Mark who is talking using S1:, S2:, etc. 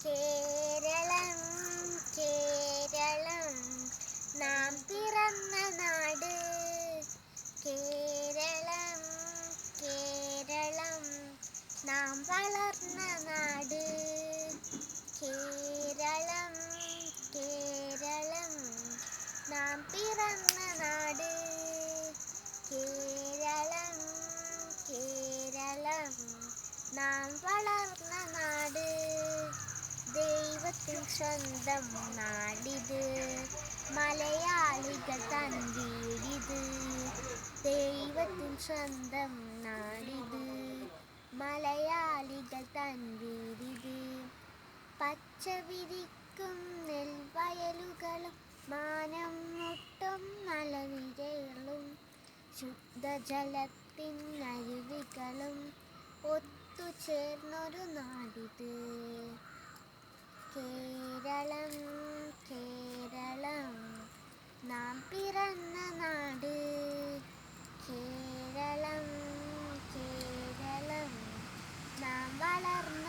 S1: കേരളം കേരളം നാം പിറന്ന നാട്. കേരളം കേരളം നാം വളർന്ന നാട്. കേരളം കേരളം നാം പിറന്ന നാട്. കേരളം കേരളം നാം വളർന്ന നാട്. ദൈവത്തിൻ സ്വന്തം നാടിത്, മലയാളികൾ തൻ വീടിത്. ദൈവത്തിൻ സ്വന്തം നാടിത്, മലയാളികൾ തൻ വീടിത്. പച്ച വിരിക്കും നെൽവയലുകളും മാനം മുട്ടും മലനിരകളും ശുദ്ധജലത്തിൻ അരുവികളും ഒത്തുചേർന്നൊരു നാടിത്. കേരളം കേരളം നാം പിറന്ന നാട്. കേരളം കേരളം നാം വളർന്ന